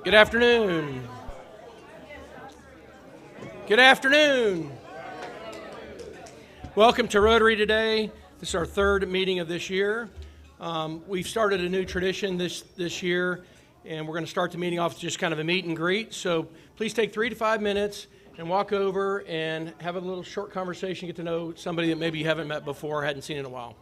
Good afternoon. Good afternoon. Welcome to Rotary today. This is our third meeting of this year. We've started a new tradition this year, and we're going to start the meeting off with just kind of a meet and greet. So please take 3 to 5 minutes and walk over and have a little short conversation, get to know somebody that maybe you haven't met before, hadn't seen in a while.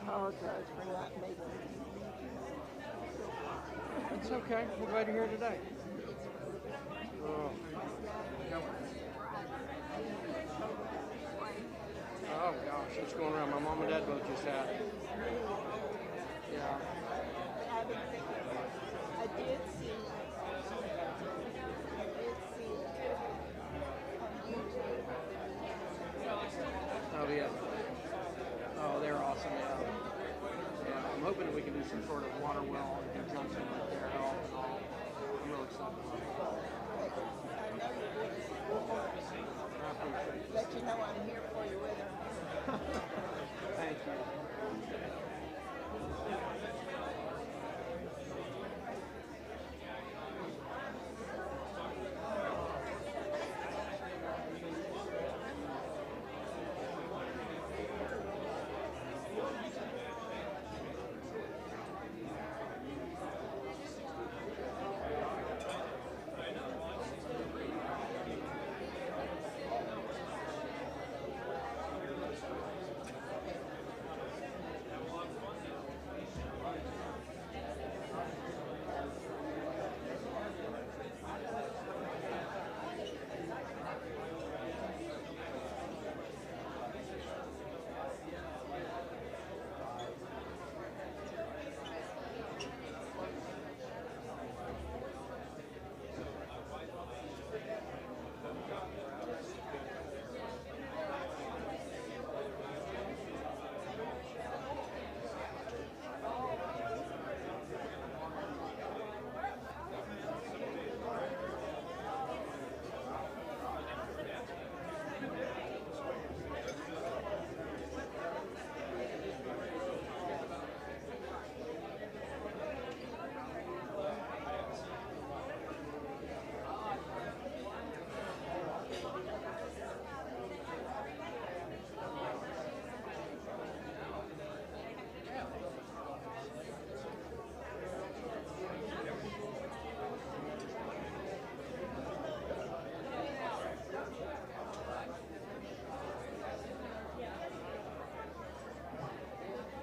Apologize for not making it. It's okay. We're glad you're here today. Oh gosh, what's going around? My mom and dad both just had it. Yeah. I did see Oh yeah. Oh, they're awesome. Yeah. Yeah. I'm hoping that we can do some sort of water well in conjunction with their help and all. I'm really excited about it. I appreciate it. let you know I'm here for you with her. Thank you.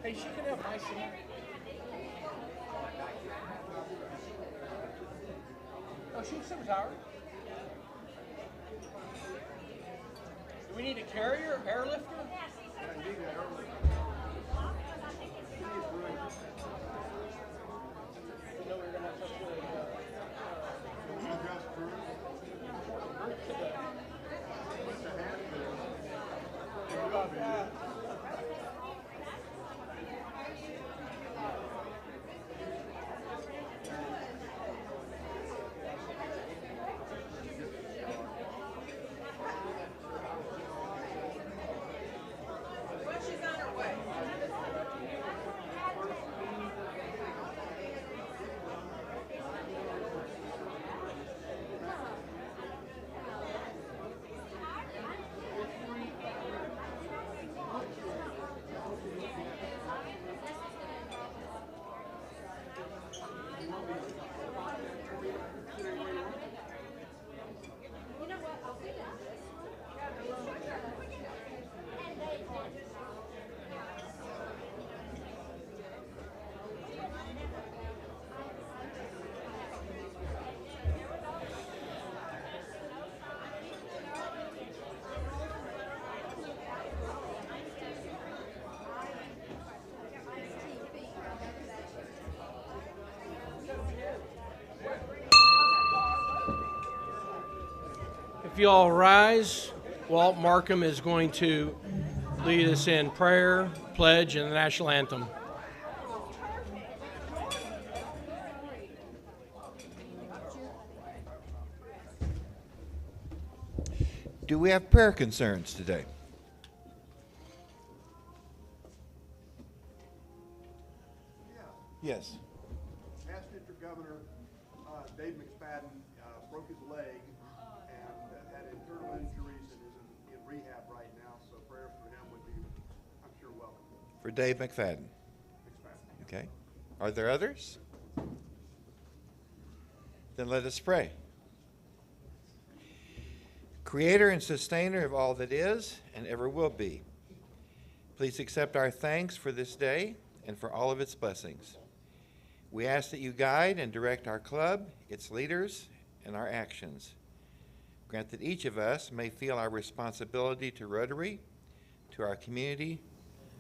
Hey, she can have my seat. Oh, she's so tired. Do we need a carrier, airlifter? I need an airlifter. If you all rise, Walt Markham is going to lead us in prayer, pledge, and the national anthem. Do we have prayer concerns today? Yes. Past District Governor Dave McFadden broke his leg and had internal injuries and is in rehab right now, so prayers for him would be, I'm sure, welcome. For Dave McFadden. Okay. Are there others? Then let us pray. Creator and sustainer of all that is and ever will be, please accept our thanks for this day and for all of its blessings. We ask that you guide and direct our club, its leaders, and our actions. Grant that each of us may feel our responsibility to Rotary, to our community,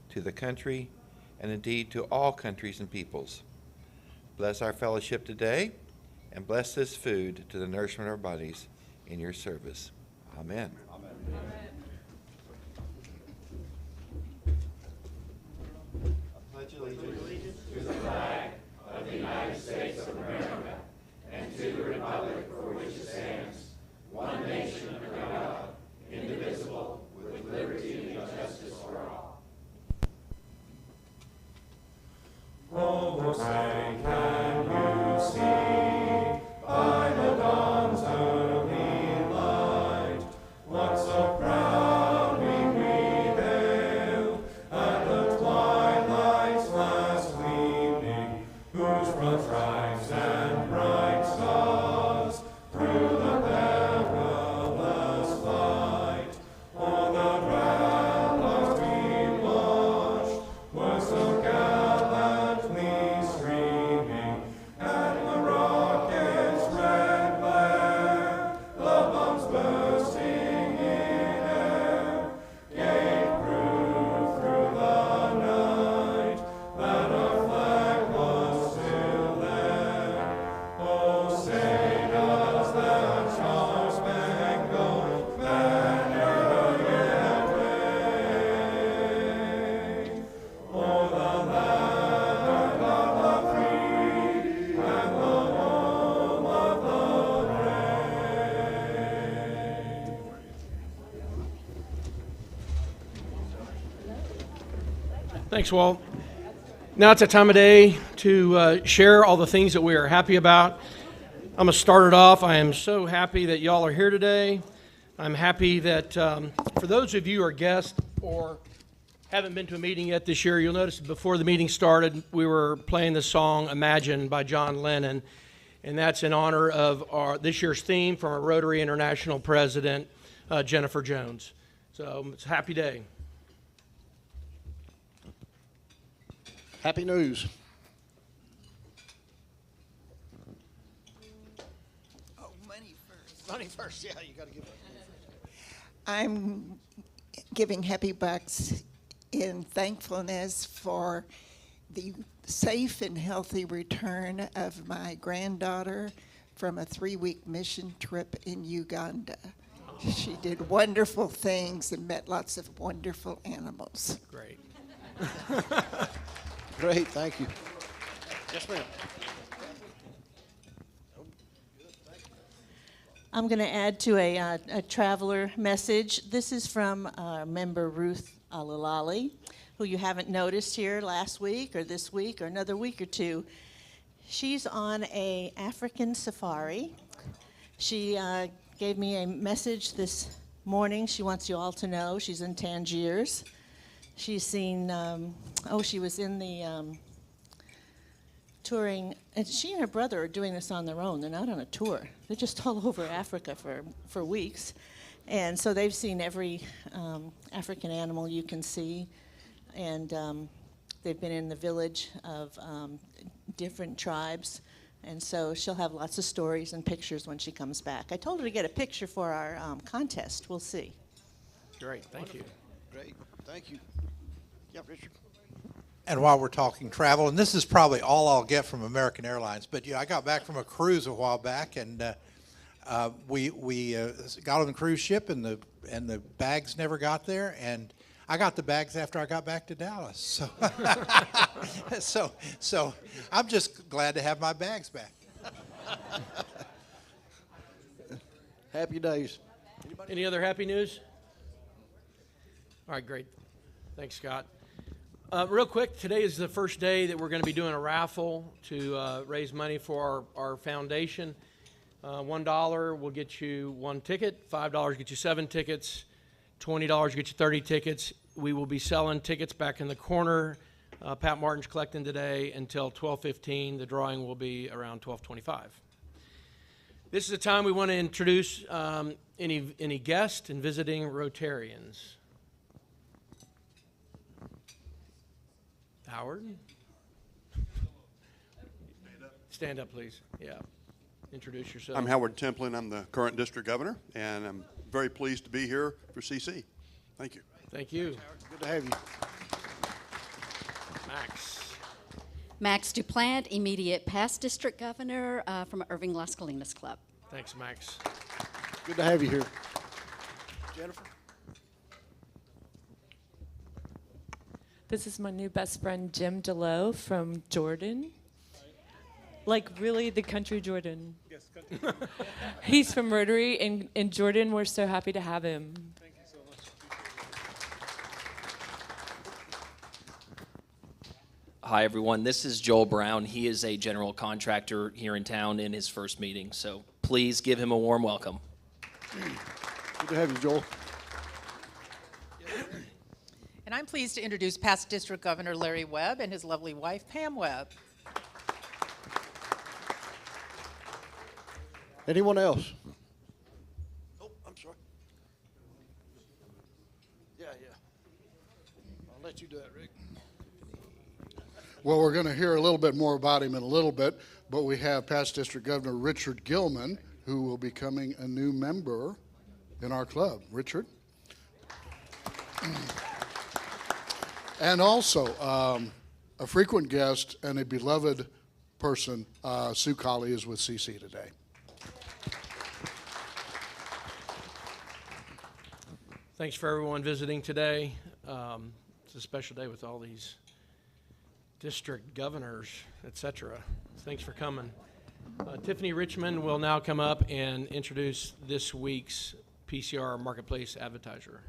to the country, and indeed to all countries and peoples. Bless our fellowship today, and bless this food to the nourishment of our bodies in your service. Amen. Amen. I pledge allegiance to the flag of the United States of America and to the republic for which it stands, one nation under God, indivisible, with liberty and justice for all. Oh, say, can you see by the dawn's early light what so proudly we hailed at the twilight's last gleaming, whose broad stripes and bright stars through the perilous fight o'er the ramparts we watched were so gallantly streaming, and the rocket's red glare, the bombs bursting in air, gave proof through the night that our flag was still there. Oh, say does that star-spangled banner yet wave o'er the land of the free and the home of the brave? Thanks, Walt. Now it's a time of day to share all the things that we are happy about. I'm going to start it off. I am so happy that y'all are here today. I'm happy that for those of you who are guests or haven't been to a meeting yet this year, you'll notice before the meeting started, we were playing the song Imagine by John Lennon, and that's in honor of this year's theme from our Rotary International President, Jennifer Jones. So it's a happy day. Happy news. Oh, money first. Money first, yeah, you got to give it. I'm giving happy bucks in thankfulness for the safe and healthy return of my granddaughter from a 3-week mission trip in Uganda. She did wonderful things and met lots of wonderful animals. Great. Great, thank you. Yes, ma'am. I'm going to add to a traveler message. This is from our member Ruth Alalali, who you haven't noticed here last week or this week or another week or two. She's on a African safari. She gave me a message this morning. She wants you all to know she's in Tangiers. She's seen, she was in the touring, and she and her brother are doing this on their own. They're not on a tour. They're just all over Africa for weeks. And so they've seen every African animal you can see. And they've been in the village of different tribes. And so she'll have lots of stories and pictures when she comes back. I told her to get a picture for our contest. We'll see. Great, thank you. Great, thank you. Yeah, Richard. And while we're talking travel, and this is probably all I'll get from American Airlines, but I got back from a cruise a while back, and We got on the cruise ship, and the bags never got there, and I got the bags after I got back to Dallas. So, so I'm just glad to have my bags back. Happy days. Any other happy news? All right, great. Thanks, Scott. Real quick, today is the first day that we're going to be doing a raffle to raise money for our foundation. $1 will get you 1 ticket, $5 get you 7 tickets, $20 get you 30 tickets. We will be selling tickets back in the corner. Pat Martin's collecting today until 12:15. The drawing will be around 12:25. This is the time we want to introduce any guests and visiting Rotarians. Howard? Stand up, please. Yeah. Introduce yourself. I'm Howard Templin. I'm the current district governor, and I'm very pleased to be here for CC. Thank you. Thank you. Good to have you. Max. Max Duplant, immediate past district governor from Irving Las Colinas Club. Thanks, Max. Good to have you here. Jennifer? This is my new best friend, Jim DeLoe from Jordan. Like, really, the country Jordan. Yes, country. He's from Rotary, and in Jordan, we're so happy to have him. Thank you so much. Hi, everyone. This is Joel Brown. He is a general contractor here in town in his first meeting, so please give him a warm welcome. Good to have you, Joel. And I'm pleased to introduce past District Governor Larry Webb and his lovely wife, Pam Webb. Anyone else? Oh, I'm sorry. Yeah. I'll let you do that, Rick. Well, we're going to hear a little bit more about him in a little bit, but we have past District Governor Richard Gilman, who will be becoming a new member in our club. Richard? And also, a frequent guest and a beloved person, Sue Colley, is with CC today. Thanks for everyone visiting today. It's a special day with all these district governors, etc. Thanks for coming. Tiffany Richmond will now come up and introduce this week's PCR Marketplace Advertiser.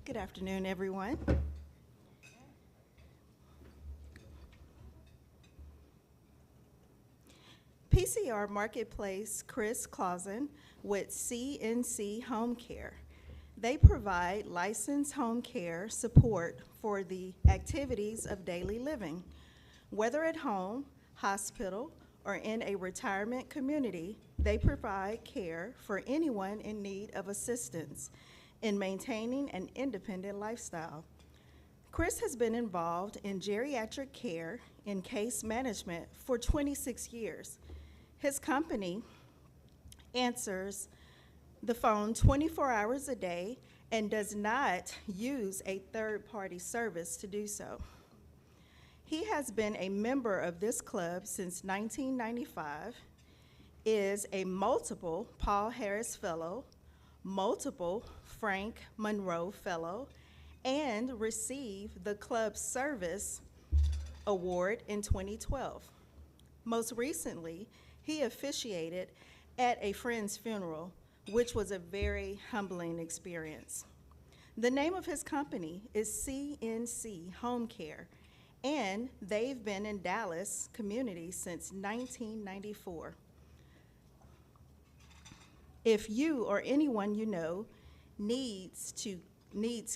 Good afternoon, everyone. PCR Marketplace Chris Clausen with CNC Home Care. They provide licensed home care support for the activities of daily living. Whether at home, hospital, or in a retirement community, they provide care for anyone in need of assistance in maintaining an independent lifestyle. Chris has been involved in geriatric care and case management for 26 years. His company answers the phone 24 hours a day and does not use a third-party service to do so. He has been a member of this club since 1995, is a multiple Paul Harris Fellow, multiple Frank Monroe Fellow, and received the Club Service Award in 2012. Most recently, he officiated at a friend's funeral, which was a very humbling experience. The name of his company is CNC Home Care, and they've been in Dallas community since 1994. If you or anyone you know needs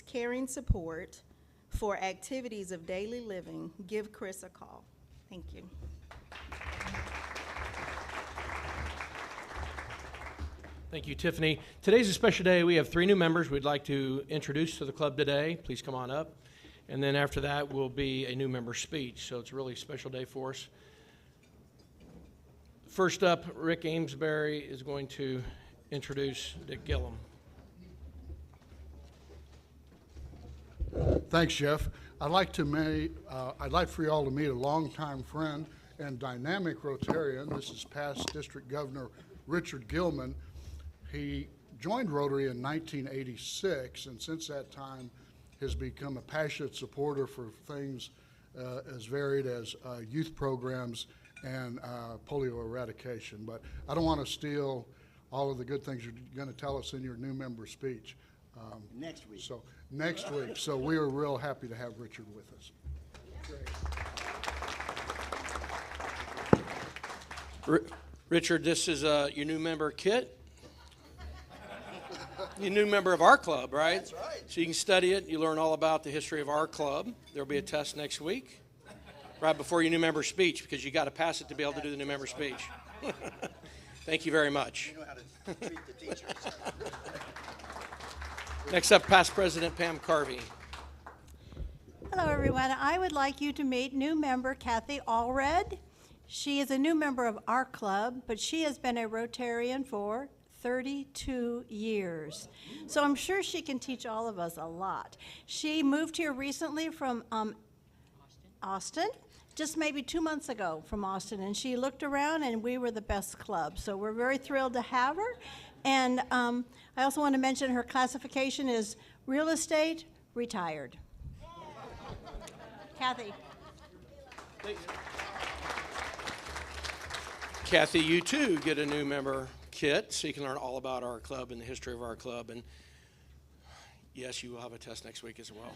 caring support for activities of daily living, give Chris a call. Thank you. Thank you, Tiffany. Today's a special day. We have 3 new members we'd like to introduce to the club today. Please come on up. And then after that will be a new member speech. So it's a really special day for us. First up, Rick AMSBERRY is going to introduce Dick Gillum. Thanks, Jeff. I'd like for you all to meet a longtime friend and dynamic Rotarian. This is past District Governor Richard Gilman. He joined Rotary in 1986, and since that time has become a passionate supporter for things as varied as youth programs and polio eradication. But I don't want to steal all of the good things you're going to tell us in your new member speech. Next week. So next week. So we are real happy to have Richard with us. Richard, this is your new member kit. You're a new member of our club, right? That's right. So you can study it. You learn all about the history of our club. There'll be a test next week, right before your new member speech, because you got to pass it to be able to do the new member speech. Thank you very much. You know how to treat the teachers. Next up, past President Pam Carvey. Hello, everyone. I would like you to meet new member Kathy ALLRED. She is a new member of our club, but she has been a Rotarian for 32 years. So I'm sure she can teach all of us a lot. She moved here recently from Austin, just maybe 2 months ago from Austin, and she looked around and we were the best club. So we're very thrilled to have her. And I also want to mention her classification is real estate retired. Kathy. Kathy, you too get a new member kit, so you can learn all about our club and the history of our club. And yes, you will have a test next week as well.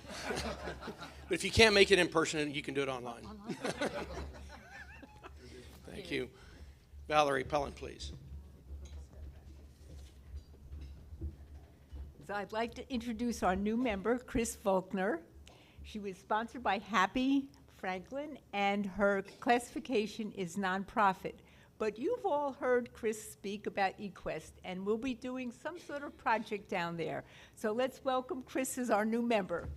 But if you can't make it in person, you can do it online. Thank you. Valerie PELAN, please. So I'd like to introduce our new member, Chris VOLKMER. She was sponsored by Happy Franklin, and her classification is nonprofit. But you've all heard Chris speak about eQuest, and we'll be doing some sort of project down there. So let's welcome Chris as our new member.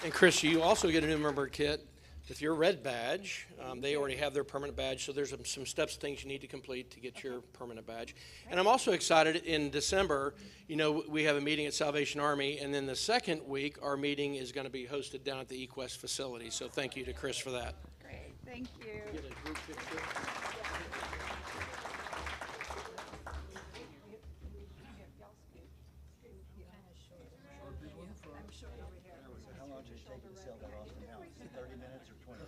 And Chris, you also get a new member kit with your red badge. They already have their permanent badge, so there's some steps, things you need to complete to get your permanent badge. And I'm also excited in December, you know, we have a meeting at Salvation Army, and then the second week, our meeting is going to be hosted down at the eQuest facility. So thank you to Chris for that. Great, thank you. Get a group picture. How long did it take to sell that Austin house? 30 minutes or 20? I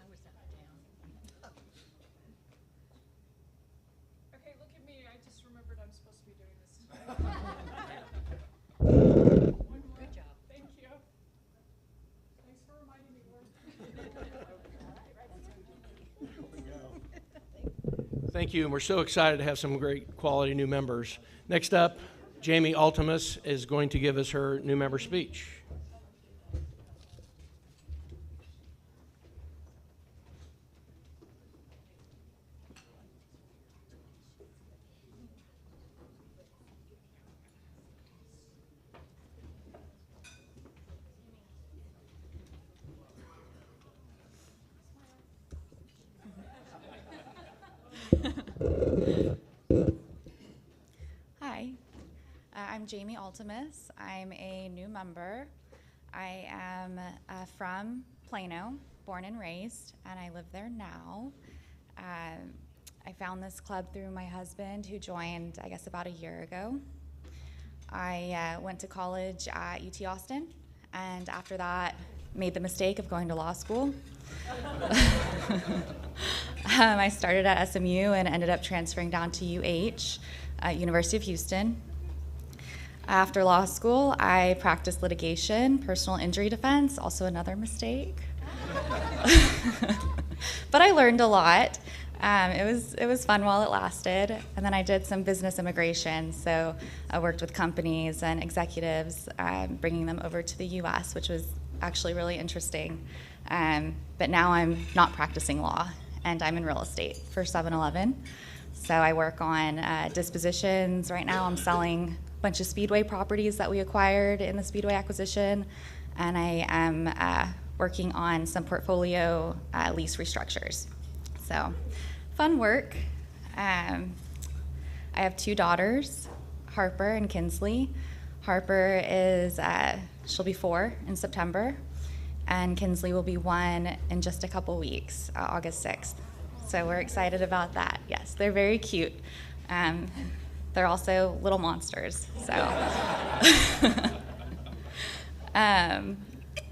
was out of town. Okay, look at me. I just remembered I'm supposed to be doing this. Good job. Thank you. Thanks for reminding me, Lord. Thank you, and we're so excited to have some great quality new members. Next up, JAYME ALTEMUS is going to give us her new member speech. Hi, I'm JAYME ALTEMUS. I'm a new member. I am from Plano, born and raised, and I live there now. I found this club through my husband, who joined, I guess, about a year ago. I went to college at UT Austin, and after that, made the mistake of going to law school. I started at SMU and ended up transferring down to UH, University of Houston. After law school, I practiced litigation, personal injury defense, also another mistake. But I learned a lot. It was fun while it lasted. And then I did some business immigration, so I worked with companies and executives, bringing them over to the US, which was actually really interesting. But now I'm not practicing law, and I'm in real estate for 7-Eleven. So I work on dispositions. Right now I'm selling a bunch of Speedway properties that we acquired in the Speedway acquisition, and I am working on some portfolio lease restructures. So, fun work. I have 2 daughters, Harper and Kinsley. Harper is, she'll be 4 in September, and Kinsley will be 1 in just a couple weeks, August 6th. So we're excited about that. Yes, they're very cute. They're also little monsters, so. I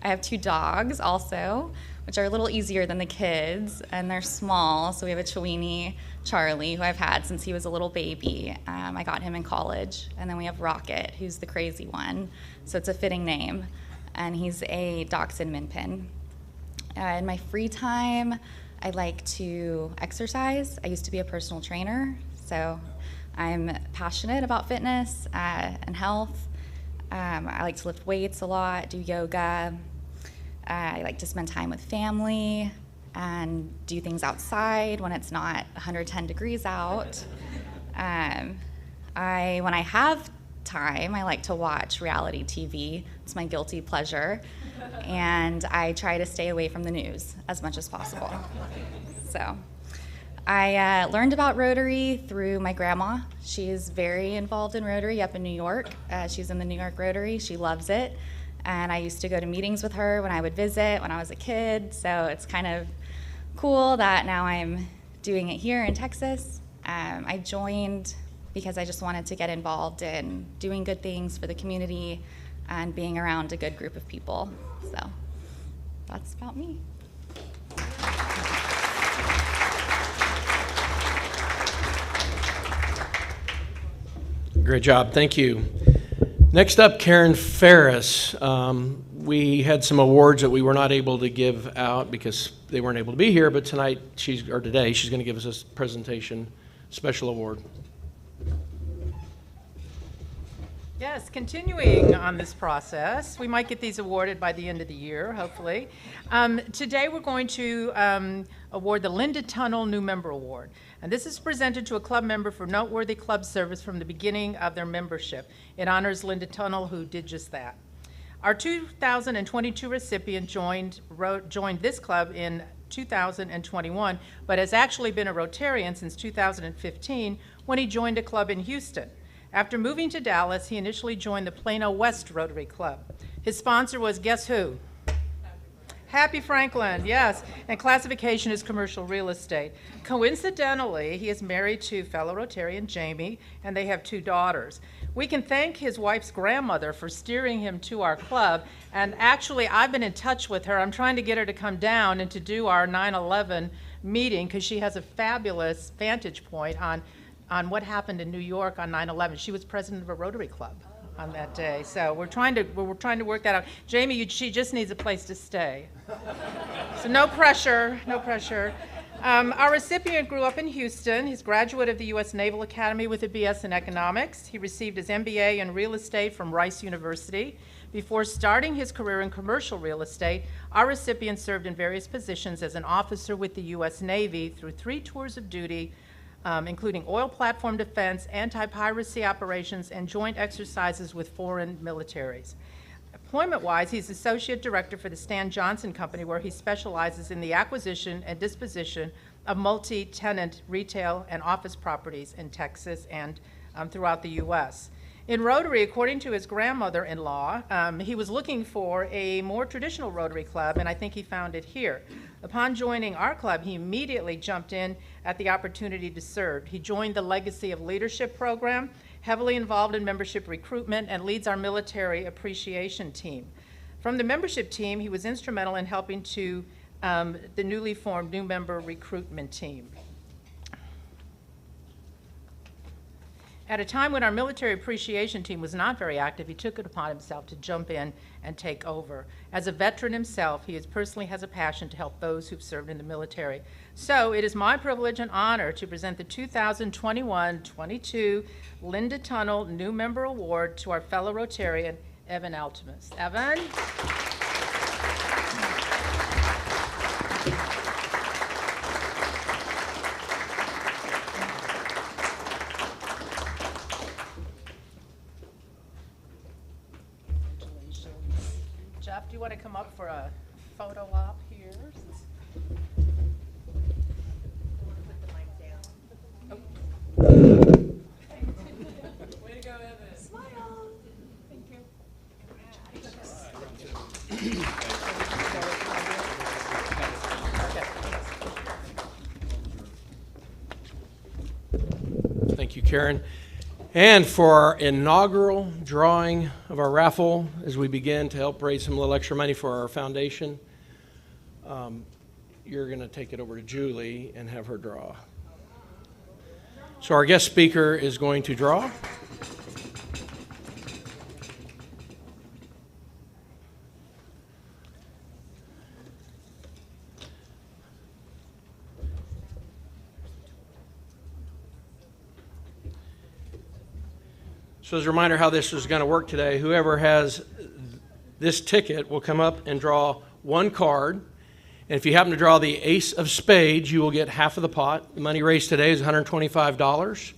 have 2 dogs also, which are a little easier than the kids, and they're small. So we have a Chiweenie, Charlie, who I've had since he was a little baby. I got him in college. And then we have Rocket, who's the crazy one. So it's a fitting name. And he's a Dachshund Min Pin. In my free time, I like to exercise. I used to be a personal trainer, so I'm passionate about fitness and health. I like to lift weights a lot, do yoga. I like to spend time with family and do things outside when it's not 110 degrees out. When I have time, I like to watch reality TV. It's my guilty pleasure. And I try to stay away from the news as much as possible. So I learned about Rotary through my grandma. She's very involved in Rotary up in New York. She's in the New York Rotary. She loves it. And I used to go to meetings with her when I would visit when I was a kid. So it's kind of cool that now I'm doing it here in Texas. I joined because I just wanted to get involved in doing good things for the community and being around a good group of people. So that's about me. Great job, thank you. Next up, Karen FARRIS. We had some awards that we were not able to give out because they weren't able to be here, but today she's going to give us a presentation, special award. Yes, continuing on this process, we might get these awarded by the end of the year, hopefully. Today we're going to award the Linda Tunnel New Member Award. And this is presented to a club member for noteworthy club service from the beginning of their membership. It honors Linda Tunnel, who did just that. Our 2022 recipient joined this club in 2021, but has actually been a Rotarian since 2015 when he joined a club in Houston. After moving to Dallas, he initially joined the Plano West Rotary Club. His sponsor was, guess who? Happy Franklin, yes, and classification is commercial real estate. Coincidentally, he is married to fellow Rotarian JAYME, and they have 2 daughters. We can thank his wife's grandmother for steering him to our club, and actually I've been in touch with her. I'm trying to get her to come down and to do our 9/11 meeting because she has a fabulous vantage point on what happened in New York on 9/11. She was president of a Rotary Club on that day, so we're trying to work that out. JAYME, she just needs a place to stay, so no pressure, no pressure. Our recipient grew up in Houston. He's a graduate of the U.S. Naval Academy with a BS in economics. He received his MBA in real estate from Rice University. Before starting his career in commercial real estate, our recipient served in various positions as an officer with the U.S. Navy through 3 tours of duty, including oil platform defense, anti-piracy operations, and joint exercises with foreign militaries. Employment-wise, he's Associate Director for the Stan Johnson Company, where he specializes in the acquisition and disposition of multi-tenant retail and office properties in Texas and throughout the U.S. In Rotary, according to his grandmother-in-law, he was looking for a more traditional Rotary club, and I think he found it here. Upon joining our club, he immediately jumped in at the opportunity to serve. He joined the Legacy of Leadership program, heavily involved in membership recruitment, and leads our military appreciation team. From the membership team, he was instrumental in helping to the newly formed new member recruitment team. At a time when our military appreciation team was not very active, he took it upon himself to jump in and take over. As a veteran himself, he personally has a passion to help those who've served in the military. So it is my privilege and honor to present the 2021-22 Linda Tunnel New Member Award to our fellow Rotarian, Evan ALTEMUS. Evan. Jeff, do you want to come up for a photo op here. Way to go, Evan. Smile. Thank you. Thank you, Karen. And for our inaugural drawing of our raffle, as we begin to help raise some little extra money for our foundation, you're going to take it over to Julie and have her draw. So our guest speaker is going to draw. So as a reminder how this is going to work today, whoever has this ticket will come up and draw one card. And if you happen to draw the ace of spades, you will get half of the pot. The money raised today is $125,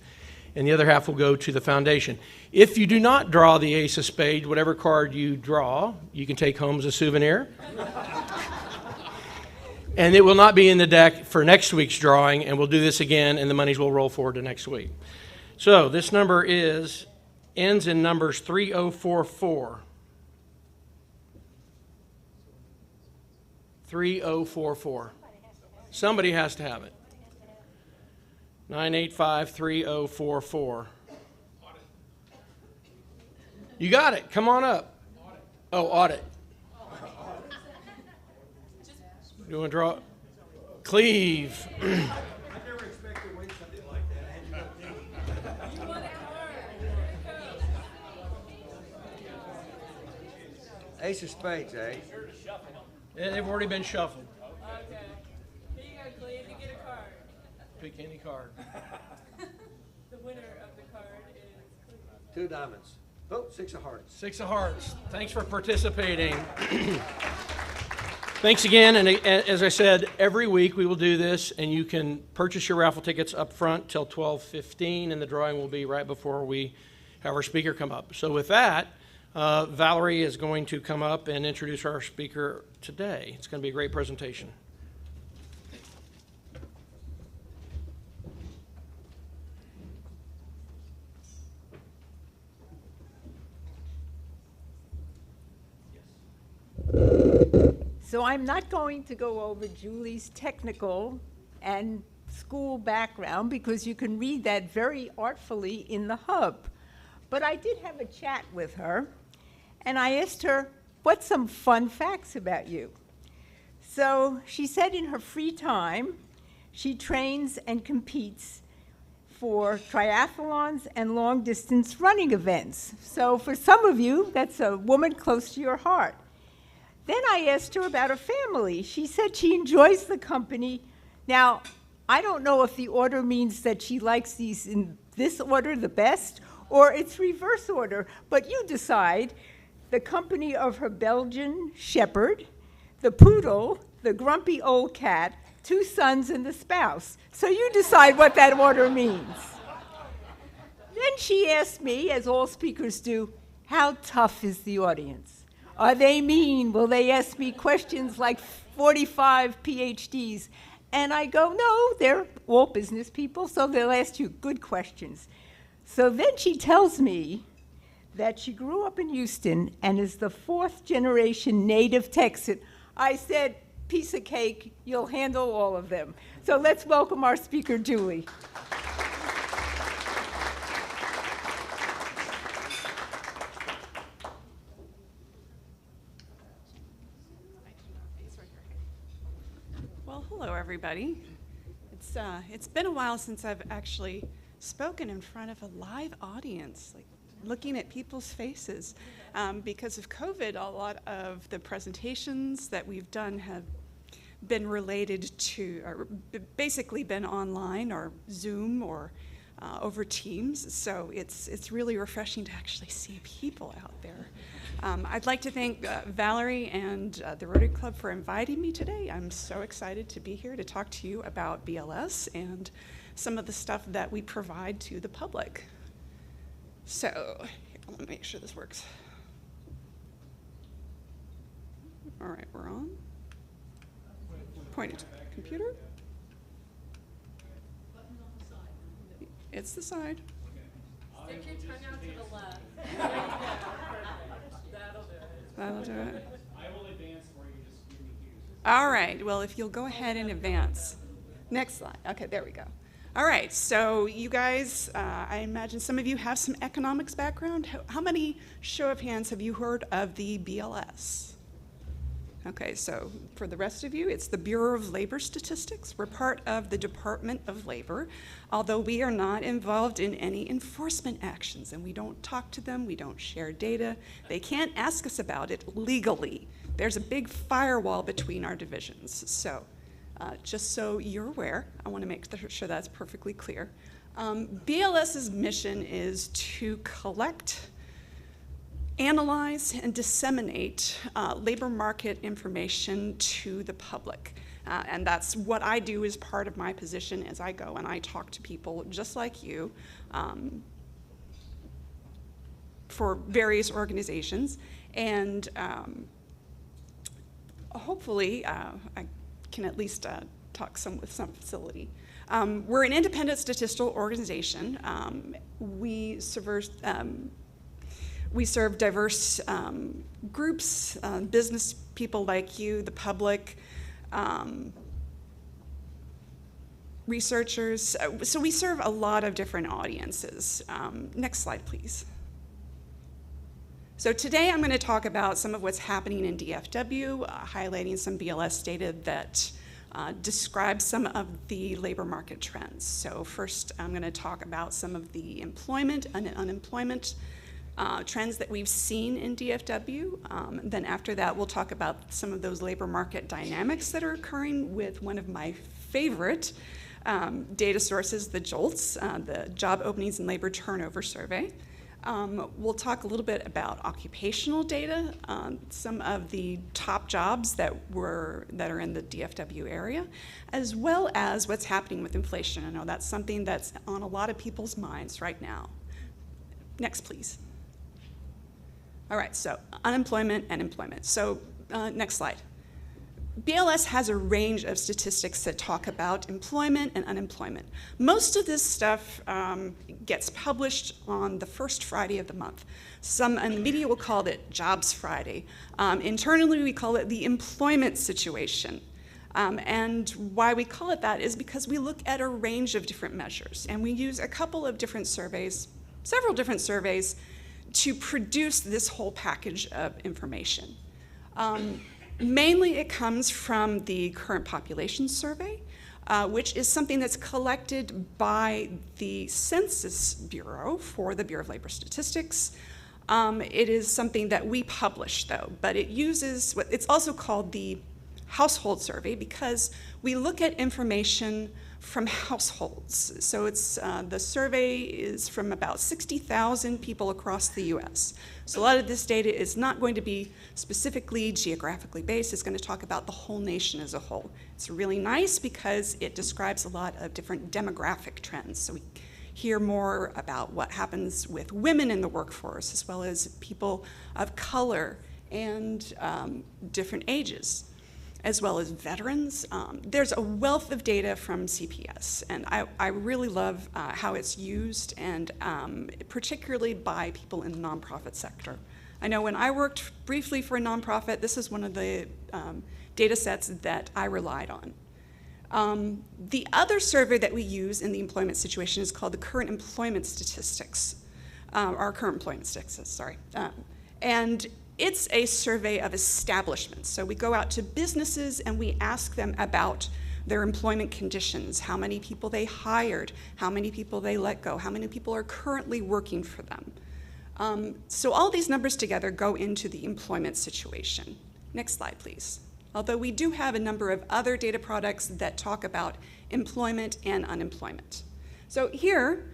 and the other half will go to the foundation. If you do not draw the ace of spades, whatever card you draw, you can take home as a souvenir. And it will not be in the deck for next week's drawing, and we'll do this again, and the monies will roll forward to next week. So this number ends in numbers 3044. 3044. Somebody has to have it. 9853044. You got it. Come on up. Oh, audit. You want to draw? Cleve. Ace of spades, eh? Yeah, they've already been shuffled. Okay. Here you go, Cleve. You get a card. Pick any card. The winner of the card is Cleve. 2 diamonds. Oh, 6 of hearts. 6 of hearts. Thanks for participating. Thanks again. And as I said, every week we will do this, and you can purchase your raffle tickets up front till 12:15, and the drawing will be right before we have our speaker come up. So with that, Valerie is going to come up and introduce our speaker today. It's going to be a great presentation. So I'm not going to go over Julie's technical and school background because you can read that very artfully in the hub. But I did have a chat with her, and I asked her, what's some fun facts about you? So she said in her free time, she trains and competes for triathlons and long-distance running events. So for some of you, that's a woman close to your heart. Then I asked her about her family. She said she enjoys the company. Now, I don't know if the order means that she likes these in this order the best, or it's reverse order, but you decide. The company of her Belgian shepherd, the poodle, the grumpy old cat, 2 sons, and the spouse. So you decide what that order means. Then she asked me, as all speakers do, how tough is the audience? Are they mean? Will they ask me questions like 45 PhDs? And I go, no, they're all business people, so they'll ask you good questions. So then she tells me that she grew up in Houston and is the 4th generation native Texan. I said, piece of cake, you'll handle all of them. So let's welcome our speaker, Julie. Well, hello, everybody. It's been a while since I've actually spoken in front of a live audience, like looking at people's faces. Because of COVID, a lot of the presentations that we've done have been related to, or basically been online or Zoom or over Teams. So it's really refreshing to actually see people out there. I'd like to thank Valerie and the Rotary Club for inviting me today. I'm so excited to be here to talk to you about BLS and some of the stuff that we provide to the public. So, let me make sure this works. All right, we're on. pointing to? Computer? It's the side. Stick your tongue out to the left. That'll do it. I will advance for you, just give me cues. All right, well, if you'll go ahead and advance. Next slide. Okay, there we go. All right, so you guys, I imagine some of you have some economics background. How many, show of hands, have you heard of the BLS? Okay, so for the rest of you, it's the Bureau of Labor Statistics. We're part of the Department of Labor, although we are not involved in any enforcement actions, and we don't talk to them, we don't share data. They can't ask us about it legally. There's a big firewall between our divisions. So just so you're aware, I want to make sure that's perfectly clear. BLS's mission is to collect, analyze, and disseminate labor market information to the public. And that's what I do as part of my position as I go and I talk to people just like you for various organizations. And hopefully I can at least talk with some facility. We're an independent statistical organization. We serve diverse groups, business people like you, the public, researchers. So we serve a lot of different audiences. Next slide, please. So today I'm going to talk about some of what's happening in DFW, highlighting some BLS data that describes some of the labor market trends. So first I'm going to talk about some of the employment and unemployment trends that we've seen in DFW. Then after that, we'll talk about some of those labor market dynamics that are occurring with one of my favorite data sources, the JOLTS, the Job Openings and Labor Turnover Survey. We'll talk a little bit about occupational data, some of the top jobs that are in the DFW area, as well as what's happening with inflation. I know that's something that's on a lot of people's minds right now. Next, please. All right, so unemployment and employment. So next slide. BLS has a range of statistics that talk about employment and unemployment. Most of this stuff gets published on the first Friday of the month. Some in the media will call it Jobs Friday. Internally, we call it the employment situation. And why we call it that is because we look at a range of different measures, and we use a couple of different surveys, several different surveys, to produce this whole package of information. Mainly it comes from the current population survey, which is something that's collected by the Census Bureau for the Bureau of Labor Statistics. It is something that we publish though, but it uses, it's also called the household survey because we look at information from households. So it's the survey is from about 60,000 people across the US. So a lot of this data is not going to be specifically geographically based, it's going to talk about the whole nation as a whole. It's really nice because it describes a lot of different demographic trends. So we hear more about what happens with women in the workforce as well as people of color and different ages, as well as veterans. There's a wealth of data from CPS, and I really love how it's used, and particularly by people in the nonprofit sector. I know when I worked briefly for a nonprofit, this is one of the data sets that I relied on. The other survey that we use in the employment situation is called the Current Employment Statistics, or Current Employment Statistics, sorry. And it's a survey of establishments. So we go out to businesses and we ask them about their employment conditions, how many people they hired, how many people they let go, how many people are currently working for them. So all these numbers together go into the employment situation. Next slide, please. Although we do have a number of other data products that talk about employment and unemployment. So here,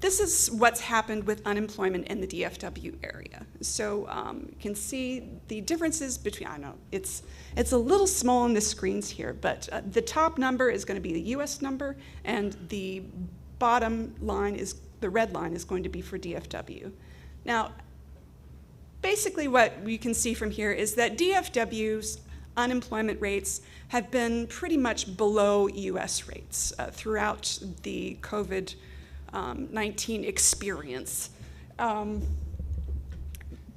this is what's happened with unemployment in the DFW area. So you can see the differences between, I know it's a little small on the screens here, but the top number is going to be the US number, and the bottom line is, the red line is going to be for DFW. Now, basically what we can see from here is that DFW's unemployment rates have been pretty much below US rates throughout the COVID-19 experience.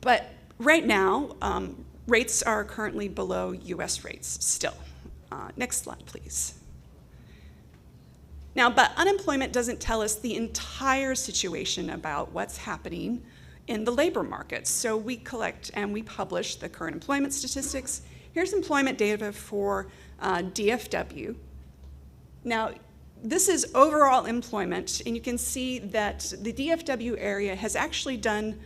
But right now, rates are currently below US rates still. Next slide, please. Now, but unemployment doesn't tell us the entire situation about what's happening in the labor market. So we collect and we publish the current employment statistics. Here's employment data for DFW. Now, this is overall employment, and you can see that the DFW area has actually done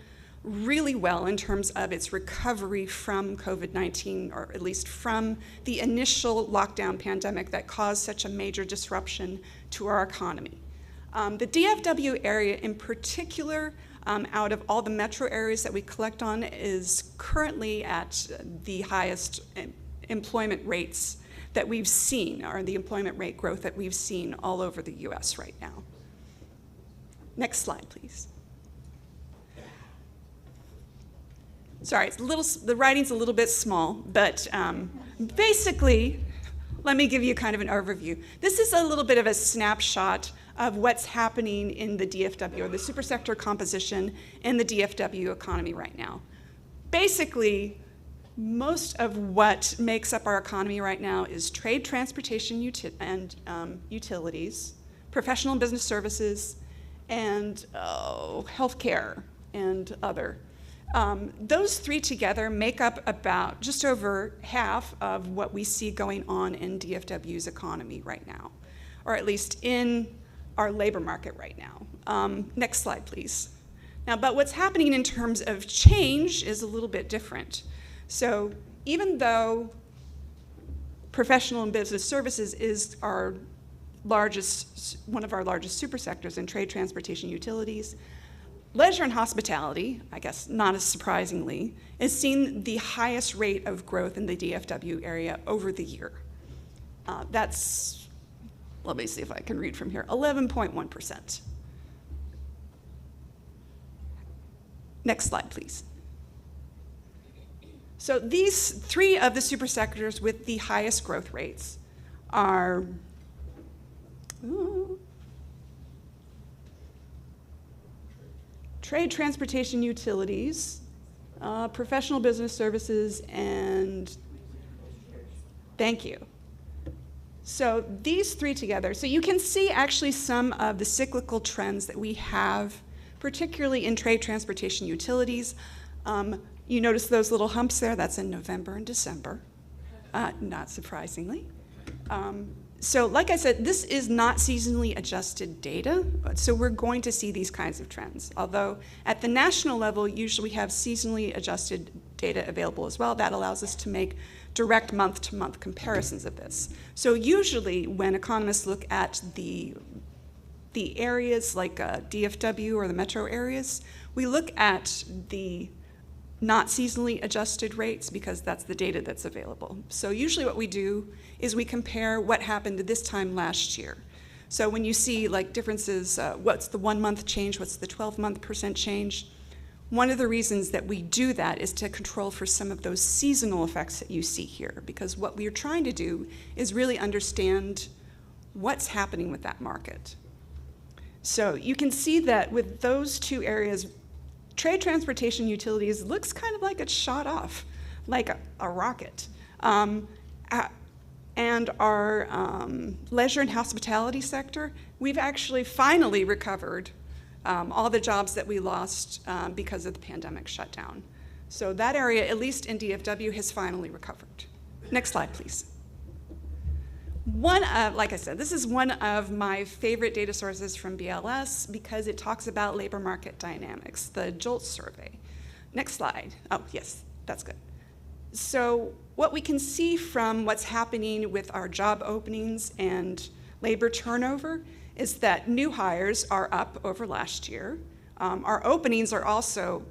really well in terms of its recovery from COVID-19, or at least from the initial lockdown pandemic that caused such a major disruption to our economy. The DFW area in particular, out of all the metro areas that we collect on, is currently at the highest employment rates that we've seen, or the employment rate growth that we've seen all over the US right now. Next slide, please. Sorry, the writing's a little bit small, but basically, let me give you kind of an overview. This is a little bit of a snapshot of what's happening in the DFW, or the supersector composition in the DFW economy right now. Basically, most of what makes up our economy right now is trade, transportation, and utilities, professional and business services, and healthcare and other. Those three together make up about just over half of what we see going on in DFW's economy right now, or at least in our labor market right now. Next slide, please. Now, but what's happening in terms of change is a little bit different. So even though professional and business services is our largest, one of our largest super sectors in trade, transportation, utilities, leisure and hospitality, I guess not as surprisingly, is seeing the highest rate of growth in the DFW area over the year. That's, let me see if I can read from here, 11.1%. Next slide, please. So these three of the super sectors with the highest growth rates are trade, transportation, utilities, professional business services, and thank you. So these three together, so you can see actually some of the cyclical trends that we have, particularly in trade, transportation, utilities. You notice those little humps there, that's in November and December, not surprisingly. So like I said, this is not seasonally adjusted data, so we're going to see these kinds of trends. Although at the national level, usually we have seasonally adjusted data available as well. That allows us to make direct month-to-month comparisons of this. So usually when economists look at the areas like DFW or the metro areas, we look at the not seasonally adjusted rates because that's the data that's available. So usually what we do is we compare what happened this time last year. So when you see like differences, what's the 1 month change, what's the 12% change, one of the reasons that we do that is to control for some of those seasonal effects that you see here, because what we're trying to do is really understand what's happening with that market. So you can see that with those two areas, trade, transportation, utilities looks kind of like it's shot off, like a rocket. And our leisure and hospitality sector, we've actually finally recovered all the jobs that we lost because of the pandemic shutdown. So that area, at least in DFW, has finally recovered. Next slide, please. Like I said, this is one of my favorite data sources from BLS because it talks about labor market dynamics, the JOLT survey. Next slide. Oh, yes, that's good. So what we can see from what's happening with our job openings and labor turnover is that new hires are up over last year. Our openings are also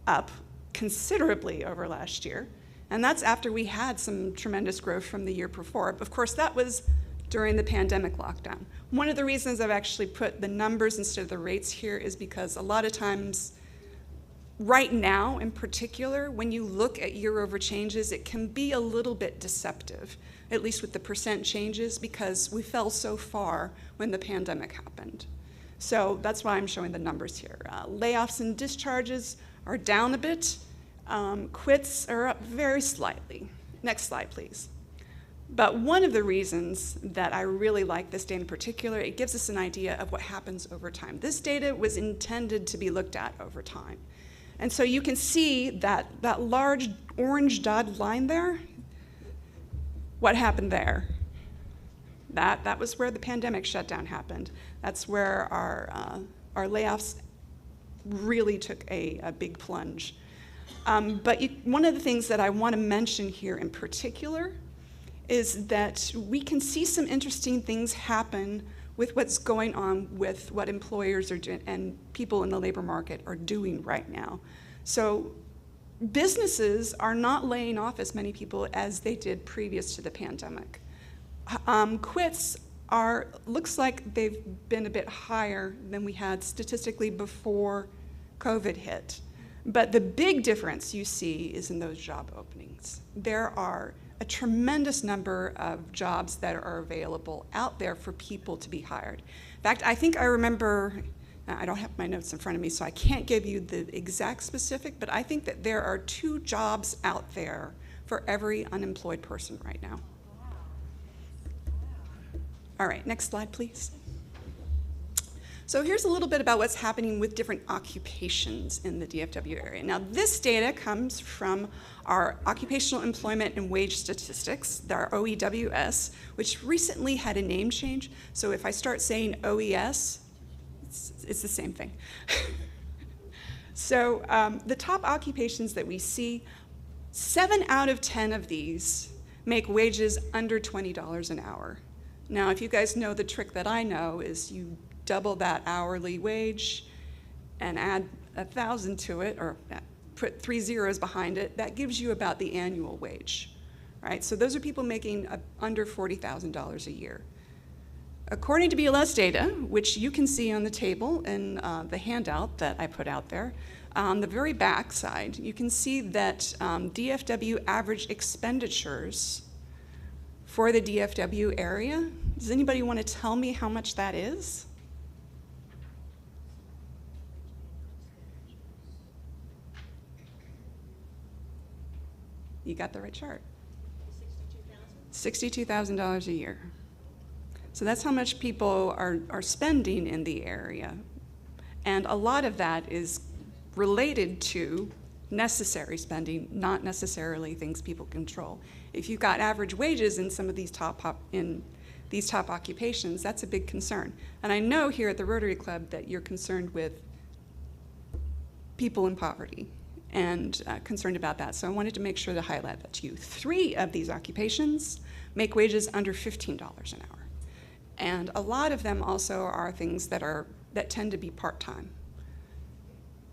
up considerably over last year. And that's after we had some tremendous growth from the year before. Of course, that was during the pandemic lockdown. One of the reasons I've actually put the numbers instead of the rates here is because a lot of times right now, in particular, when you look at year-over changes, it can be a little bit deceptive, at least with the percent changes, because we fell so far when the pandemic happened. So that's why I'm showing the numbers here. Layoffs and discharges are down a bit. Quits are up very slightly. Next slide, please. But one of the reasons that I really like this data in particular, it gives us an idea of what happens over time. This data was intended to be looked at over time. And so you can see that large orange dotted line there, what happened there? That was where the pandemic shutdown happened. That's where our layoffs really took a big plunge. But one of the things that I want to mention here in particular is that we can see some interesting things happen with what's going on with what employers are doing and people in the labor market are doing right now. So businesses are not laying off as many people as they did previous to the pandemic. Quits looks like they've been a bit higher than we had statistically before COVID hit. But the big difference you see is in those job openings. There are a tremendous number of jobs that are available out there for people to be hired. In fact, I think I remember, I don't have my notes in front of me, so I can't give you the exact specific, but I think that there are 2 jobs out there for every unemployed person right now. All right, next slide, please. So here's a little bit about what's happening with different occupations in the DFW area. Now, this data comes from our Occupational Employment and Wage Statistics, our OEWS, which recently had a name change. So if I start saying OES, it's the same thing. So the top occupations that we see, 7 out of 10 of these make wages under $20 an hour. Now, if you guys know the trick that I know is you double that hourly wage and add 1,000 to it, or put 3 zeros behind it, that gives you about the annual wage, right? So those are people making under $40,000 a year. According to BLS data, which you can see on the table in the handout that I put out there, on the very back side, you can see that DFW average expenditures for the DFW area. Does anybody want to tell me how much that is? You got the right chart. $62,000 a year. So that's how much people are spending in the area. And a lot of that is related to necessary spending, not necessarily things people control. If you've got average wages in some of these top occupations, that's a big concern. And I know here at the Rotary Club that you're concerned with people in poverty and concerned about that. So I wanted to make sure to highlight that to you. 3 of these occupations make wages under $15 an hour. And a lot of them also are things that tend to be part-time.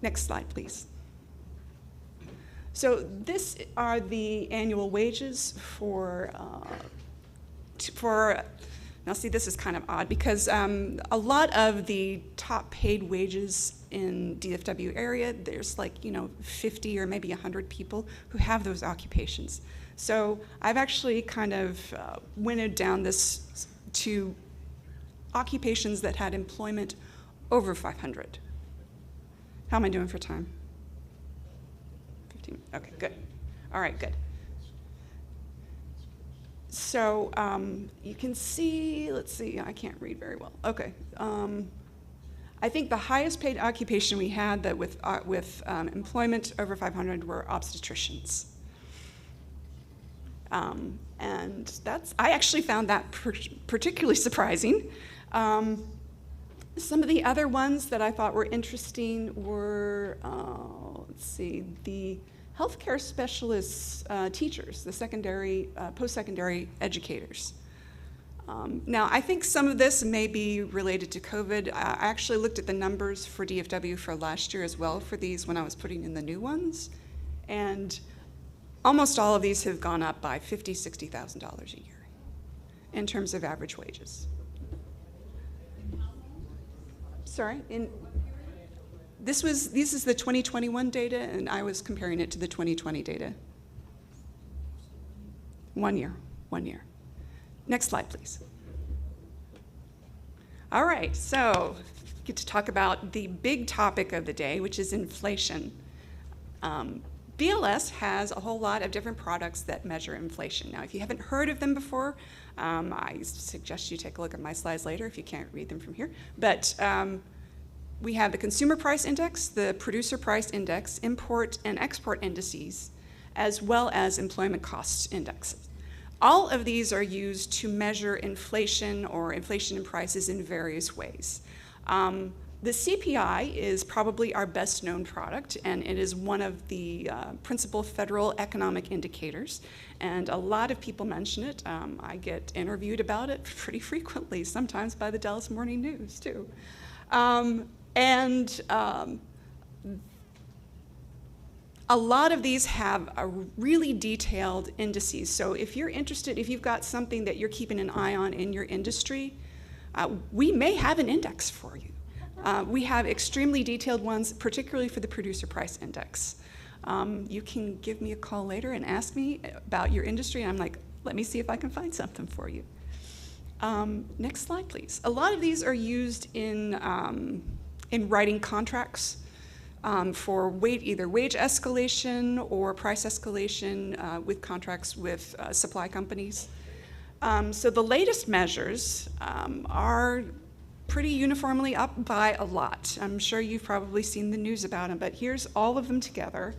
Next slide, please. So this are the annual wages for now see, this is kind of odd because a lot of the top paid wages in DFW area, there's like, 50 or maybe 100 people who have those occupations. So I've actually kind of winnowed down this to occupations that had employment over 500. How am I doing for time? 15, okay, good. All right, good. So you can see, let's see, I can't read very well. Okay, I think the highest paid occupation we had that with employment over 500 were obstetricians. And I actually found that particularly surprising. Some of the other ones that I thought were interesting were, let's see, the healthcare specialists, teachers, the secondary, post-secondary educators. Now, I think some of this may be related to COVID. I actually looked at the numbers for DFW for last year as well for these when I was putting in the new ones. And almost all of these have gone up by $50,000, $60,000 a year in terms of average wages. Sorry, this is the 2021 data, and I was comparing it to the 2020 data. 1 year, 1 year. Next slide, please. All right, so get to talk about the big topic of the day, which is inflation. BLS has a whole lot of different products that measure inflation. Now, if you haven't heard of them before, I suggest you take a look at my slides later if you can't read them from here. But we have the Consumer Price Index, the Producer Price Index, import and export indices, as well as employment cost indexes. All of these are used to measure inflation or inflation in prices in various ways. The CPI is probably our best known product, and it is one of the principal federal economic indicators. And a lot of people mention it. I get interviewed about it pretty frequently, sometimes by the Dallas Morning News too. A lot of these have a really detailed indices. So if you're interested, if you've got something that you're keeping an eye on in your industry, we may have an index for you. We have extremely detailed ones, particularly for the Producer Price Index. You can give me a call later and ask me about your industry, and I'm like, let me see if I can find something for you. Next slide, please. A lot of these are used in writing contracts for either wage escalation or price escalation with contracts with supply companies. So the latest measures are pretty uniformly up by a lot. I'm sure you've probably seen the news about them, but here's all of them together.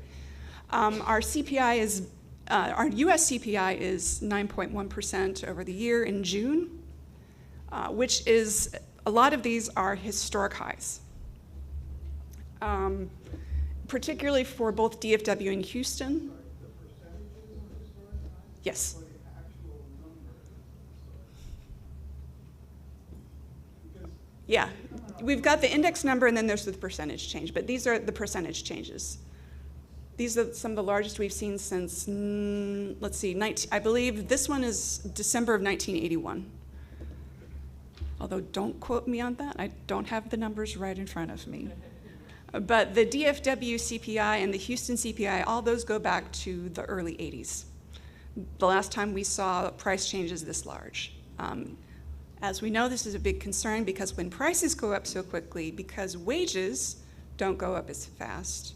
Our CPI is, our US CPI is 9.1% over the year in June, which is, a lot of these are historic highs. Particularly for both DFW and Houston. Yes. Yeah, we've got the index number and then there's the percentage change, but these are the percentage changes. These are some of the largest we've seen since, let's see, I believe this one is December of 1981. Although don't quote me on that, I don't have the numbers right in front of me. But the DFW CPI and the Houston CPI, all those go back to the early 80s. The last time we saw price changes this large. As we know, this is a big concern because when prices go up so quickly, because wages don't go up as fast,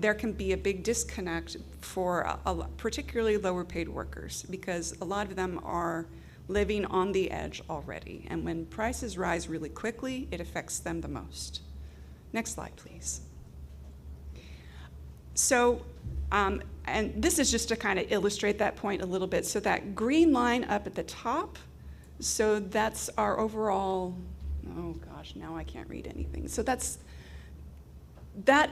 there can be a big disconnect for particularly lower paid workers because a lot of them are living on the edge already. And when prices rise really quickly, it affects them the most. Next slide, please. So, and this is just to kind of illustrate that point a little bit. So that green line up at the top, so that's our overall, oh gosh, now I can't read anything. So that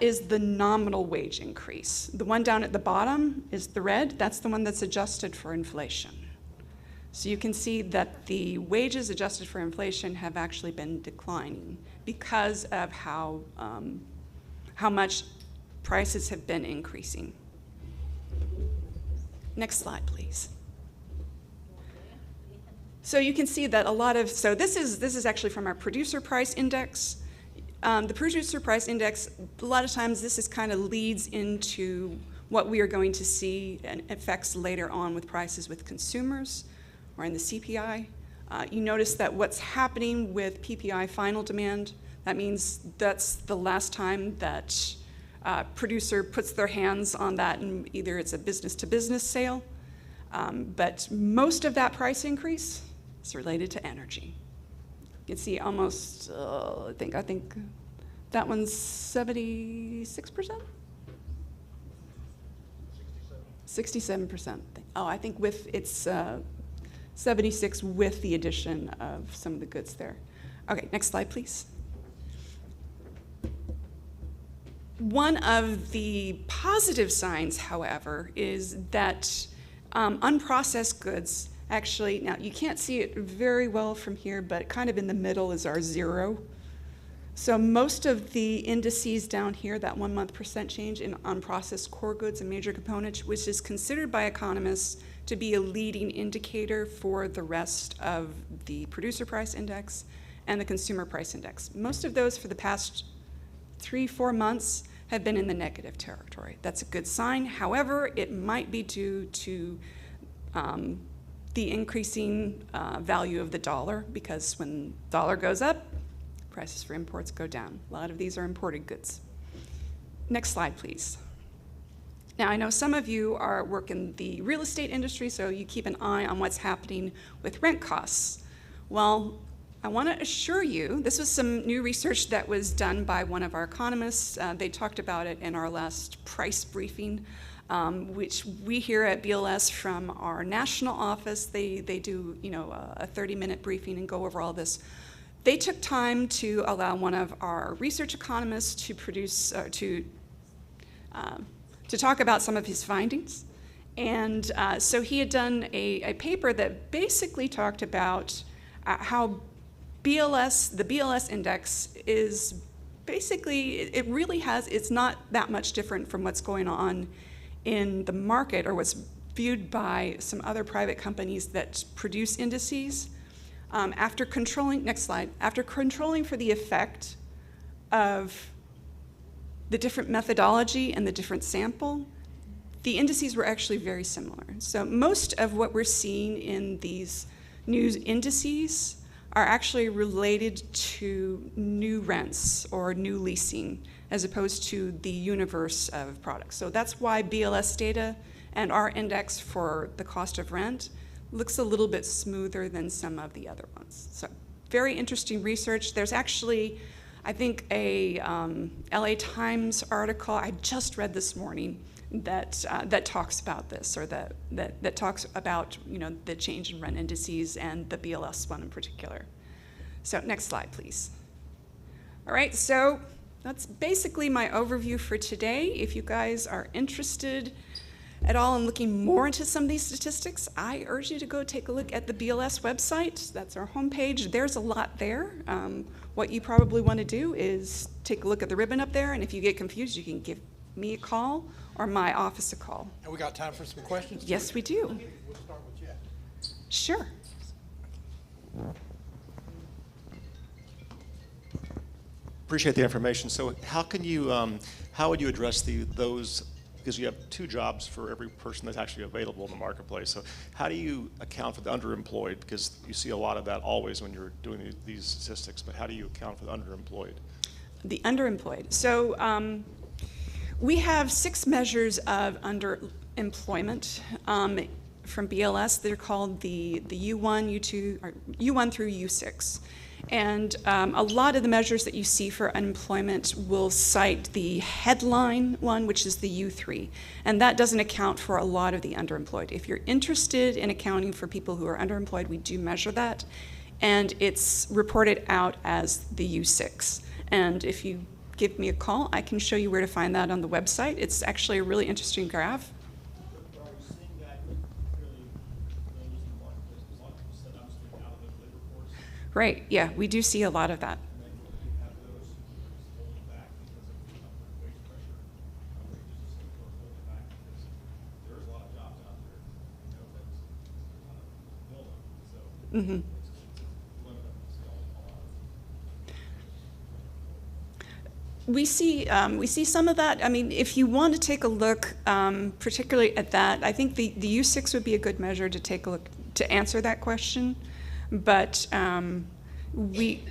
is the nominal wage increase. The one down at the bottom is the red. That's the one that's adjusted for inflation. So you can see that the wages adjusted for inflation have actually been declining because of how much prices have been increasing. Next slide, please. So you can see that a lot of, so this is actually from our Producer Price Index. The Producer Price Index, a lot of times this is kind of leads into what we are going to see and effects later on with prices with consumers or in the CPI. You notice that what's happening with PPI final demand, that means that's the last time that producer puts their hands on that and either it's a business-to-business sale, but most of that price increase is related to energy. You can see almost, I think that one's 76%? 67%. Oh, I think with it's 76 with the addition of some of the goods there. Okay, next slide, please. One of the positive signs, however, is that unprocessed goods actually, now you can't see it very well from here, but kind of in the middle is our zero. So most of the indices down here, that 1 month percent change in unprocessed core goods and major components, which is considered by economists to be a leading indicator for the rest of the Producer Price Index and the Consumer Price Index. Most of those for the past 3-4 months have been in the negative territory. That's a good sign. However, it might be due to the increasing value of the dollar, because when the dollar goes up, prices for imports go down. A lot of these are imported goods. Next slide, please. Now, I know some of you work in the real estate industry, so you keep an eye on what's happening with rent costs. Well, I want to assure you, this was some new research that was done by one of our economists. They talked about it in our last price briefing, which we here at BLS from our national office, they do, you know, a 30-minute briefing and go over all this. They took time to allow one of our research economists to produce, to talk about some of his findings. And so he had done a paper that basically talked about how the BLS index is basically, it really has, it's not that much different from what's going on in the market or what's viewed by some other private companies that produce indices. After controlling, next slide, after controlling for the effect of the different methodology and the different sample, the indices were actually very similar. So most of what we're seeing in these new indices are actually related to new rents or new leasing as opposed to the universe of products. So that's why BLS data and our index for the cost of rent looks a little bit smoother than some of the other ones. So very interesting research. There's actually, I think, a LA Times article I just read this morning that talks about this, or that talks about, you know, the change in rent indices and the BLS one in particular. So next slide, please. All right, so that's basically my overview for today. If you guys are interested at all in looking more into some of these statistics, I urge you to go take a look at the BLS website. That's our homepage. There's a lot there. What you probably want to do is take a look at the ribbon up there, and if you get confused, you can give me a call or my office a call. And we got time for some questions? Yes, we do. We'll start with Jeff. Sure. Appreciate the information. So how can you, how would you address those, because you have 2 jobs for every person that's actually available in the marketplace. So how do you account for the underemployed? Because you see a lot of that always when you're doing these statistics, but how do you account for the underemployed? The underemployed. So we have 6 measures of underemployment from BLS. They're called the U1, U2, or U1 through U6. And a lot of the measures that you see for unemployment will cite the headline one, which is the U3. And that doesn't account for a lot of the underemployed. If you're interested in accounting for people who are underemployed, we do measure that. And it's reported out as the U6. And if you give me a call, I can show you where to find that on the website. It's actually a really interesting graph. Right, yeah, we do see a lot of that. Mm-hmm. We see some of that. I mean, if you want to take a look, particularly at that, I think the U6 would be a good measure to take a look to answer that question. But we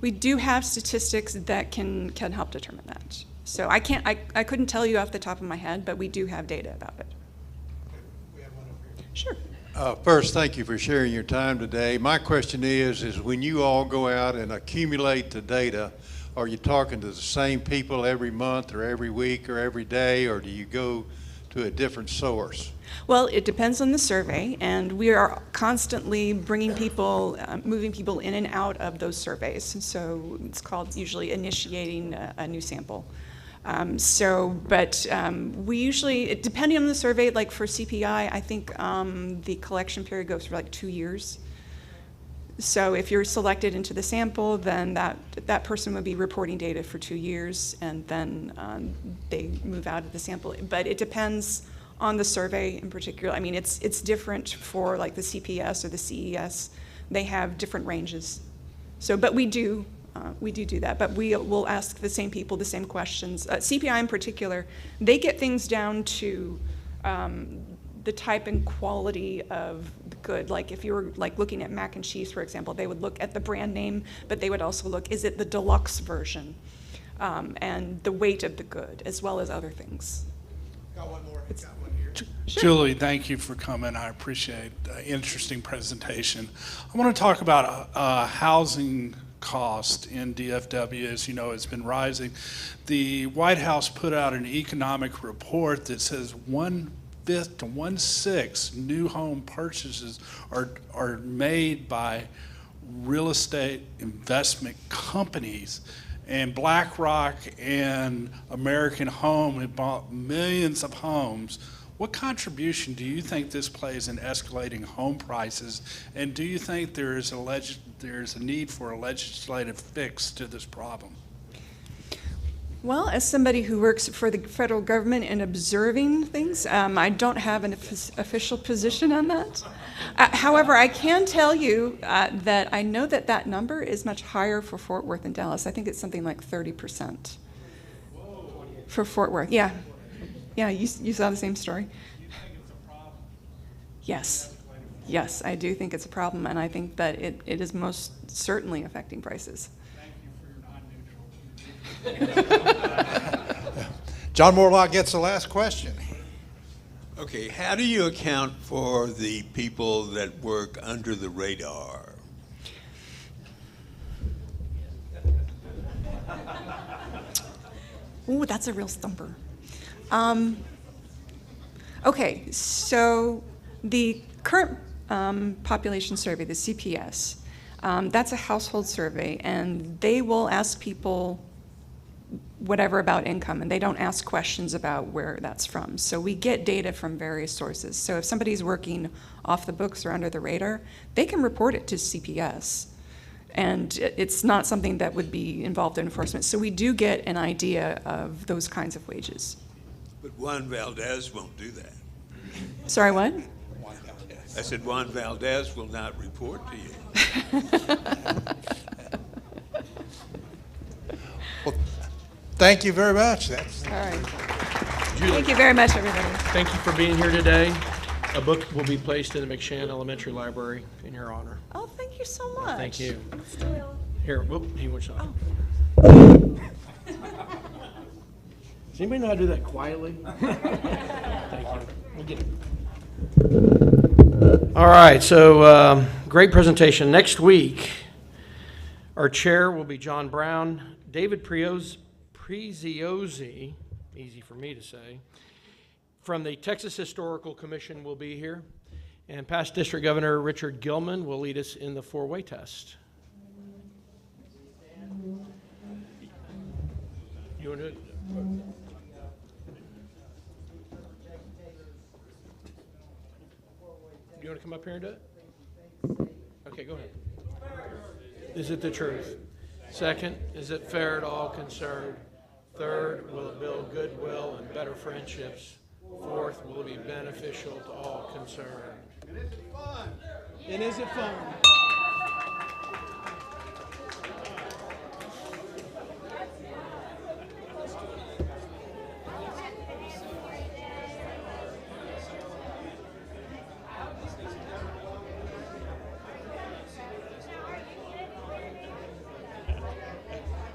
do have statistics that can help determine that. So I couldn't tell you off the top of my head, but we do have data about it. Sure. First, thank you for sharing your time today. My question is when you all go out and accumulate the data, are you talking to the same people every month or every week or every day, or do you go to a different source? Well, it depends on the survey, and we are constantly bringing people, moving people in and out of those surveys. So it's called usually initiating a new sample. We usually, depending on the survey, like for CPI, I think the collection period goes for like 2 years. So if you're selected into the sample, then that person would be reporting data for 2 years, and then they move out of the sample. But it depends on the survey in particular. I mean, it's different for like the CPS or the CES. They have different ranges. So, but we do We do that, but we will ask the same people the same questions. CPI in particular, they get things down to the type and quality of the good. Like if you were like looking at mac and cheese, for example, they would look at the brand name, but they would also look, is it the deluxe version? And the weight of the good, as well as other things. Got one more. Got one here. Julie, thank you for coming. I appreciate the interesting presentation. I want to talk about housing cost in DFW. As you know, it's been rising. The White House put out an economic report that says 1/5 to 1/6 new home purchases are made by real estate investment companies. And BlackRock and American Home have bought millions of homes. What contribution do you think this plays in escalating home prices? And do you think there is a need for a legislative fix to this problem? Well, as somebody who works for the federal government and observing things, I don't have an official position on that. However, I can tell you that I know that that number is much higher for Fort Worth and Dallas. I think it's something like 30% for Fort Worth. Yeah. Yeah, you saw the same story. Yes. Yes, I do think it's a problem, and I think that it is most certainly affecting prices. John Morlock gets the last question. Okay, how do you account for the people that work under the radar? Ooh, that's a real stumper. Okay, so the current population survey, the CPS, that's a household survey, and they will ask people whatever about income, and they don't ask questions about where that's from. So we get data from various sources. So if somebody's working off the books or under the radar, they can report it to CPS. And it's not something that would be involved in enforcement. So we do get an idea of those kinds of wages. But Juan Valdez won't do that. Sorry, what? I said Juan Valdez will not report to you. Well, thank you very much. That's all right. Julie, thank you very much, everybody. Thank you for being here today. A book will be placed in the McShann Elementary Library in your honor. Oh, thank you so much. Thank you. Still. Here, whoop, he went shot. Oh. Does anybody know how to do that quietly? Thank you. We'll get it. All right, so great presentation. Next week, our chair will be John Brown. David Preziosi, easy for me to say, from the Texas Historical Commission will be here. And past District Governor Richard Gilman will lead us in the four-way test. You want to do it? Do you want to come up here and do it? Okay, go ahead. Is it the truth? Second, is it fair to all concerned? Third, will it build goodwill and better friendships? Fourth, will it be beneficial to all concerned? And is it fun? And is it fun?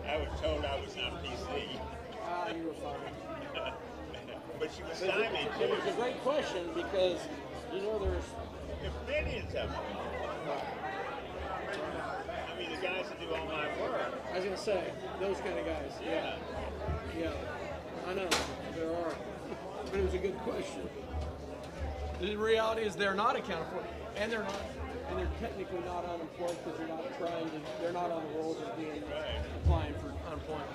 I was told I was on PC. You were fine. But she was stymied too. It was a great question because, you know, there's millions of them. I mean, the guys that do all my work. I was going to say, those kind of guys. Yeah. Yeah. I know. There are. But it was a good question. The reality is they're not accounted for. And they're technically not unemployed because they're not on the rolls of being applying for unemployment.